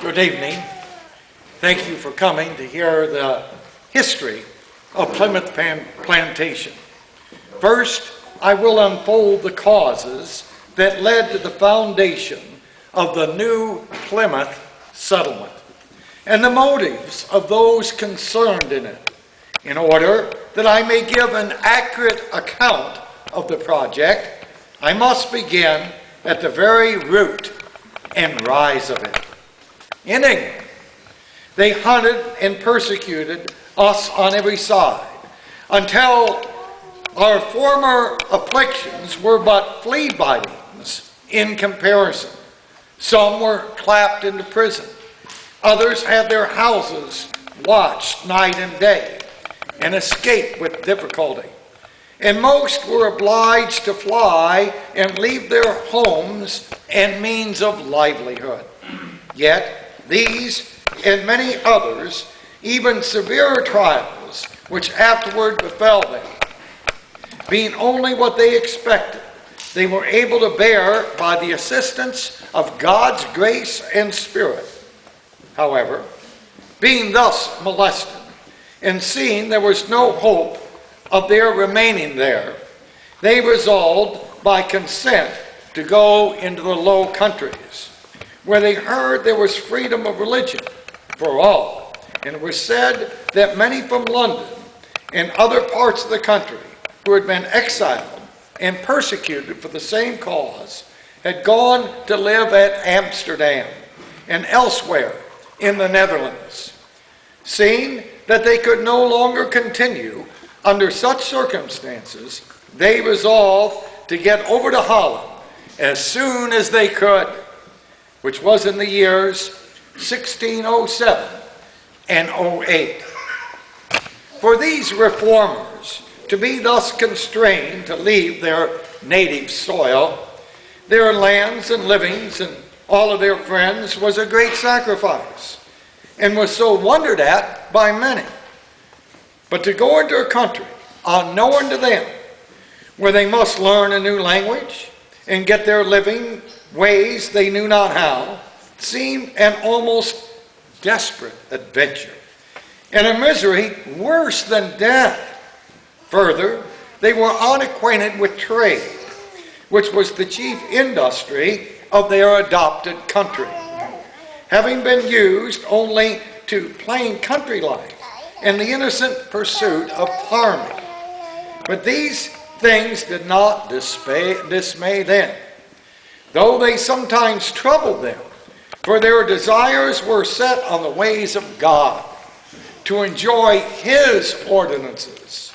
Good evening. Thank you for coming to hear the history of Plymouth Plantation. First, I will unfold the causes that led to the foundation of the new Plymouth settlement and the motives of those concerned in it, in order that I may give an accurate account of the project. I must begin at the very root and rise of it. In England, they hunted and persecuted us on every side until our former afflictions were but flea bitings in comparison. Some were clapped into prison. Others had their houses watched night and day and escaped with difficulty. And most were obliged to fly and leave their homes and means of livelihood. Yet these and many others, even severe trials which afterward befell them, being only what they expected, they were able to bear by the assistance of God's grace and Spirit. However, being thus molested, and seeing there was no hope of their remaining there, they resolved by consent to go into the Low Countries, where they heard there was freedom of religion for all, and it was said that many from London and other parts of the country who had been exiled and persecuted for the same cause had gone to live at Amsterdam and elsewhere in the Netherlands. Seeing that they could no longer continue under such circumstances, they resolved to get over to Holland as soon as they could, which was in the years 1607 and 08. For these reformers to be thus constrained to leave their native soil, their lands and livings and all of their friends was a great sacrifice, and was so wondered at by many. But to go into a country unknown to them, where they must learn a new language and get their living ways they knew not how, seemed an almost desperate adventure, and a misery worse than death. Further, they were unacquainted with trade, which was the chief industry of their adopted country, having been used only to plain country life and the innocent pursuit of farming. But these things did not dismay them, though they sometimes troubled them, for their desires were set on the ways of God, to enjoy His ordinances.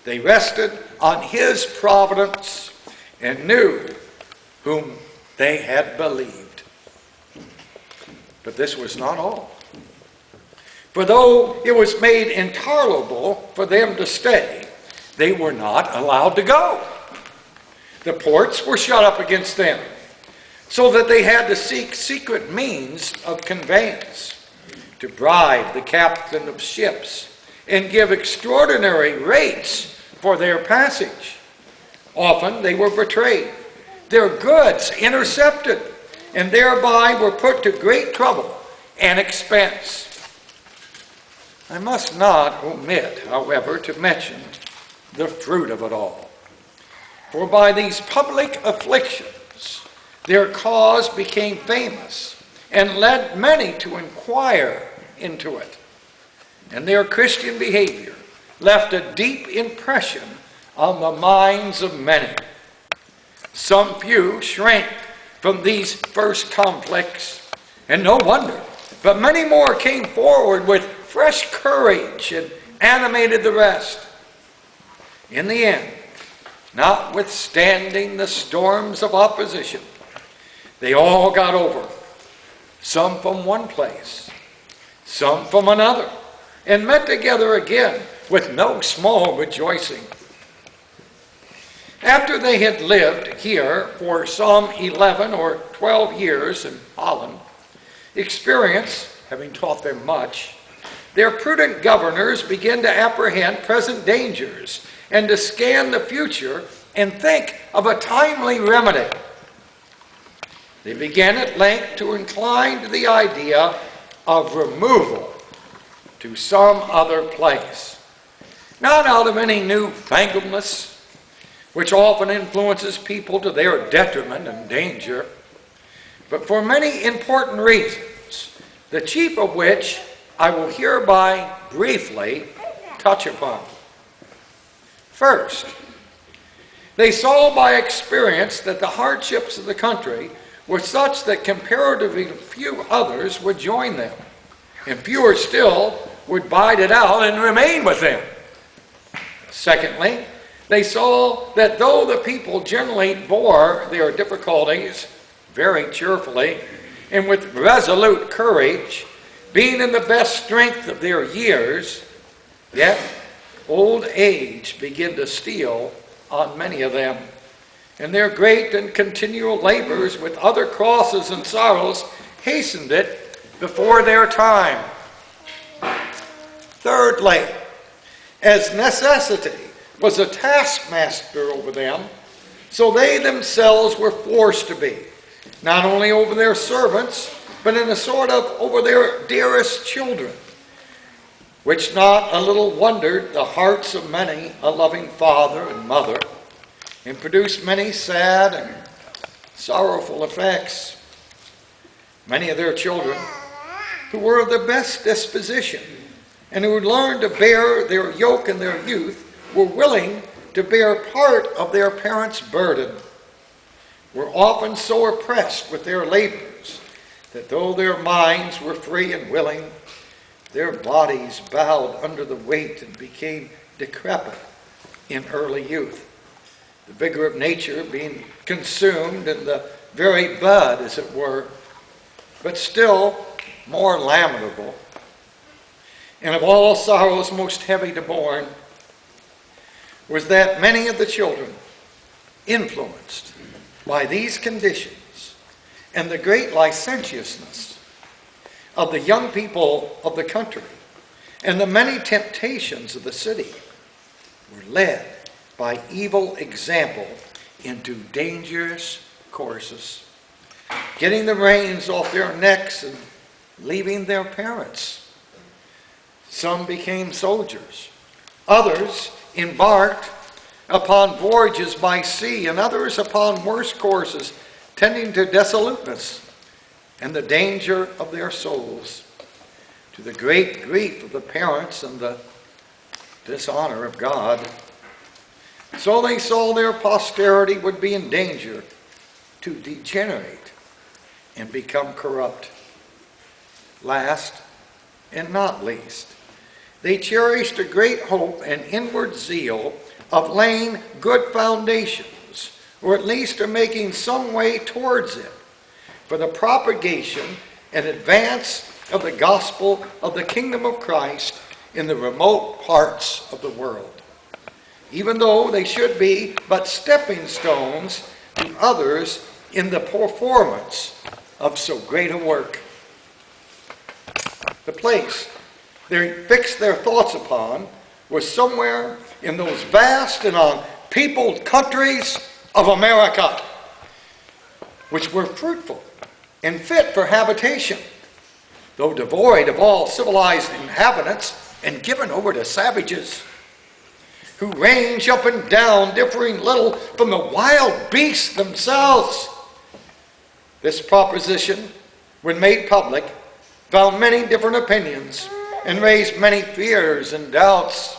They rested on His providence and knew whom they had believed. But this was not all. For though it was made intolerable for them to stay, they were not allowed to go. The ports were shut up against them, so that they had to seek secret means of conveyance, to bribe the captain of ships and give extraordinary rates for their passage. Often they were betrayed, their goods intercepted, and thereby were put to great trouble and expense. I must not omit, however, to mention the fruit of it all. For by these public afflictions, their cause became famous and led many to inquire into it. And their Christian behavior left a deep impression on the minds of many. Some few shrank from these first conflicts, and no wonder, but many more came forward with fresh courage and animated the rest. In the end, notwithstanding the storms of opposition, they all got over, some from one place, some from another, and met together again with no small rejoicing. After they had lived here for some 11 or 12 years in Holland, experience having taught them much, their prudent governors began to apprehend present dangers and to scan the future and think of a timely remedy. they began at length to incline to the idea of removal to some other place. Not out of any newfangledness, which often influences people to their detriment and danger, but for many important reasons, the chief of which I will hereby briefly touch upon. First, they saw by experience that the hardships of the country were such that comparatively few others would join them, and fewer still would bide it out and remain with them. Secondly, they saw that though the people generally bore their difficulties very cheerfully and with resolute courage, being in the best strength of their years, yet old age began to steal on many of them, and their great and continual labors with other crosses and sorrows hastened it before their time. Thirdly, as necessity was a taskmaster over them, so they themselves were forced to be, not only over their servants, but in a sort of over their dearest children, which not a little wondered the hearts of many a loving father and mother, and produced many sad and sorrowful effects. Many of their children, who were of the best disposition, and who had learned to bear their yoke in their youth, were willing to bear part of their parents' burden, were often so oppressed with their labors that though their minds were free and willing, their bodies bowed under the weight and became decrepit in early youth, the vigor of nature being consumed in the very bud, as it were, but still more lamentable, and of all sorrows most heavy to mourn, was that many of the children, influenced by these conditions and the great licentiousness of the young people of the country and the many temptations of the city, were led by evil example into dangerous courses, getting the reins off their necks and leaving their parents. Some became soldiers. Others embarked upon voyages by sea, and others upon worse courses, tending to dissoluteness and the danger of their souls, to the great grief of the parents and the dishonor of God. So they saw their posterity would be in danger to degenerate and become corrupt. Last and not least, they cherished a great hope and inward zeal of laying good foundations, or at least of making some way towards it, for the propagation and advance of the gospel of the kingdom of Christ in the remote parts of the world, even though they should be but stepping stones to others in the performance of so great a work. The place they fixed their thoughts upon was somewhere in those vast and unpeopled countries of America, which were fruitful and fit for habitation, though devoid of all civilized inhabitants and given over to savages, who range up and down, differing little from the wild beasts themselves. This proposition, when made public, found many different opinions and raised many fears and doubts.